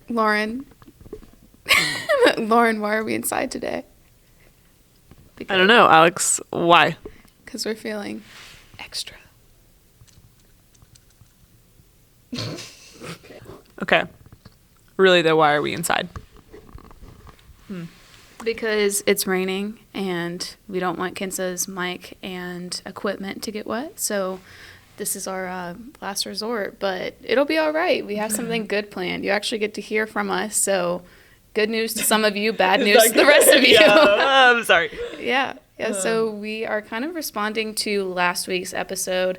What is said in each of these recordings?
Lauren. Lauren, why are we inside today? I don't know, Alex. Why? Because we're feeling extra. Okay. Really, though, why are we inside? Because it's raining and we don't want Kinsa's mic and equipment to get wet. So this is our last resort, but it'll be all right. We have something good planned. You actually get to hear from us. So good news to some of you, bad news to the rest of you. I'm sorry. Yeah. So we are kind of responding to last week's episode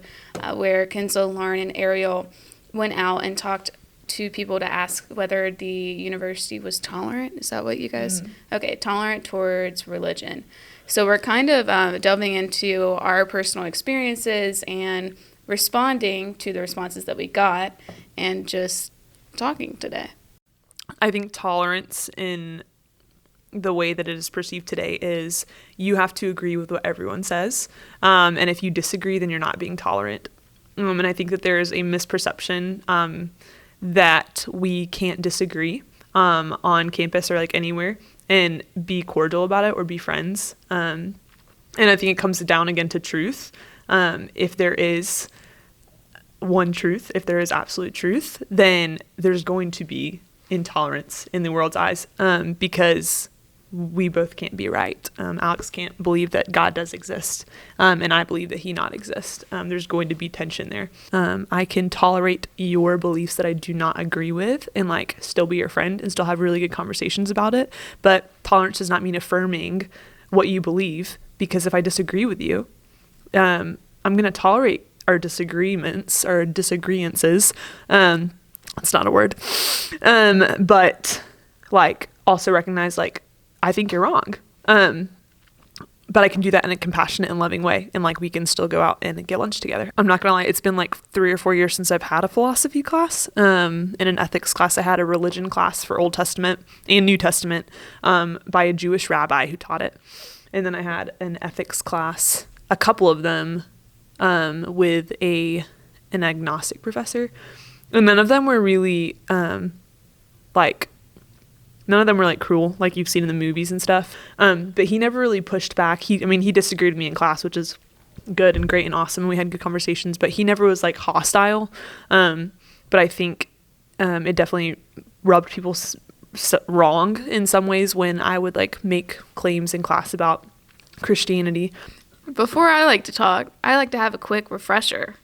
where Kinsa, Lauren, and Ariel went out and talked to people to ask whether the university was tolerant. Is that what you guys? Okay, tolerant towards religion. So we're kind of delving into our personal experiences and responding to the responses that we got and just talking today. I think tolerance in the way that it is perceived today is you have to agree with what everyone says. And if you disagree, then you're not being tolerant. And I think that there is a misperception that we can't disagree on campus or like anywhere and be cordial about it or be friends. And I think it comes down again to truth. If there is one truth, if there is absolute truth, then there's going to be intolerance in the world's eyes because we both can't be right. Alex can't believe that God does exist, and I believe that he not exist. There's going to be tension there. I can tolerate your beliefs that I do not agree with and like still be your friend and still have really good conversations about it. But tolerance does not mean affirming what you believe, because if I disagree with you, I'm going to tolerate our disagreements or disagreeances. It's not a word. But like also recognize like, I think you're wrong. But I can do that in a compassionate and loving way. And like, we can still go out and get lunch together. I'm not gonna lie. It's been like 3 or 4 years since I've had a philosophy class. In an ethics class, I had a religion class for Old Testament and New Testament, by a Jewish rabbi who taught it. And then I had an ethics class, a couple of them, with an agnostic professor. And none of them were really, none of them were like cruel, like you've seen in the movies and stuff. But he never really pushed back. He disagreed with me in class, which is good and great and awesome. And we had good conversations, but he never was like hostile. But I think, it definitely rubbed people wrong in some ways when I would like make claims in class about Christianity. Before I like to talk, I like to have a quick refresher.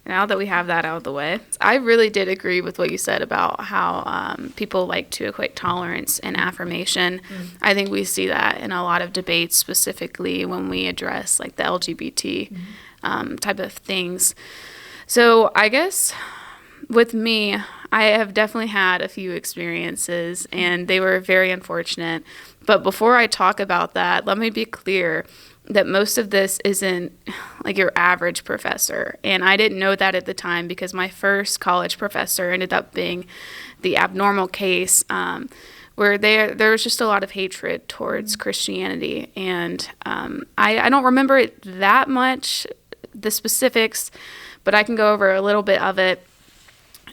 Now that we have that out of the way, I really did agree with what you said about how people like to equate tolerance and affirmation. I think we see that in a lot of debates, specifically when we address like the LGBT type of things. So I guess with me, I have definitely had a few experiences and they were very unfortunate. But before I talk about that, let me be clear that most of this isn't like your average professor. And I didn't know that at the time because my first college professor ended up being the abnormal case, where there was just a lot of hatred towards Christianity. And I don't remember it that much, the specifics, but I can go over a little bit of it.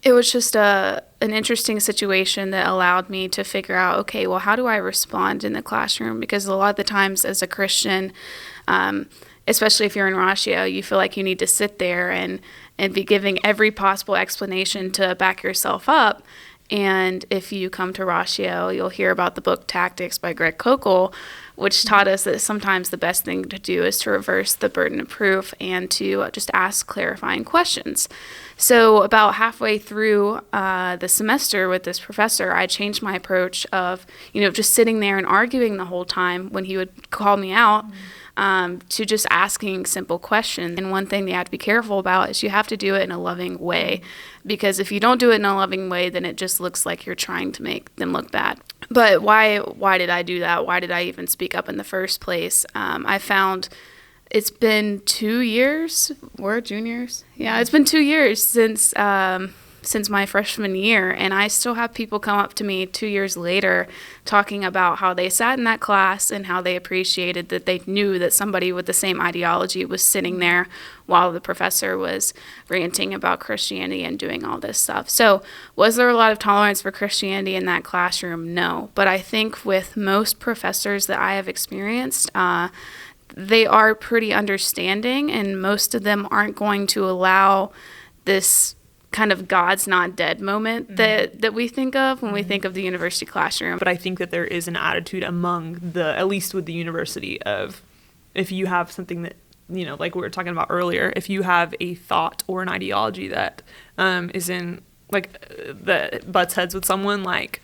It was just an interesting situation that allowed me to figure out, okay, well, how do I respond in the classroom? Because a lot of the times as a Christian, especially if you're in Ratio, you feel like you need to sit there and be giving every possible explanation to back yourself up. And if you come to Ratio, you'll hear about the book Tactics by Greg Koukl, which taught us that sometimes the best thing to do is to reverse the burden of proof and to just ask clarifying questions. So about halfway through the semester with this professor, I changed my approach of, just sitting there and arguing the whole time when he would call me out, to just asking simple questions. And one thing that you have to be careful about is you have to do it in a loving way, because if you don't do it in a loving way, then it just looks like you're trying to make them look bad. But why did I do that? Why did I even speak up in the first place? I found it's been 2 years. We're juniors. Yeah, it's been 2 years since since my freshman year, and I still have people come up to me 2 years later talking about how they sat in that class and how they appreciated that they knew that somebody with the same ideology was sitting there while the professor was ranting about Christianity and doing all this stuff. So was there a lot of tolerance for Christianity in that classroom? No. But I think with most professors that I have experienced, they are pretty understanding, and most of them aren't going to allow this kind of God's not dead moment that we think of when we think of the university classroom. But I think that there is an attitude among at least with the university, of if you have something that, like we were talking about earlier, if you have a thought or an ideology that is in, that butts heads with someone, like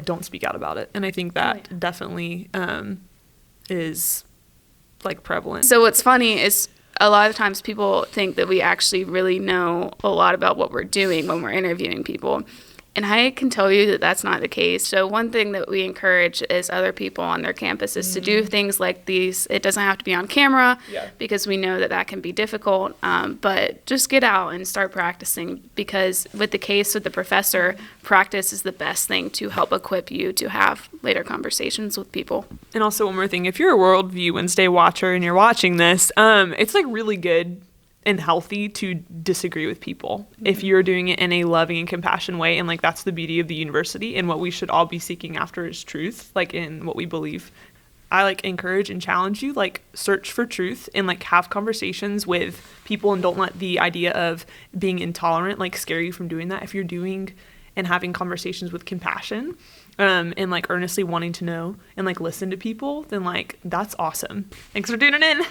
don't speak out about it. And I think that definitely is prevalent. So what's funny is a lot of times people think that we actually really know a lot about what we're doing when we're interviewing people. And I can tell you that that's not the case. So one thing that we encourage is other people on their campuses to do things like these. It doesn't have to be on camera because we know that that can be difficult. But just get out and start practicing, because with the case with the professor, practice is the best thing to help equip you to have later conversations with people. And also one more thing, if you're a Worldview Wednesday watcher and you're watching this, it's really good and healthy to disagree with people if you're doing it in a loving and compassionate way. And that's the beauty of the university, and what we should all be seeking after is truth, in what we believe. I encourage and challenge you, search for truth and have conversations with people, and don't let the idea of being intolerant scare you from doing that. If you're doing and having conversations with compassion and earnestly wanting to know and listen to people, then that's awesome. Thanks for tuning in.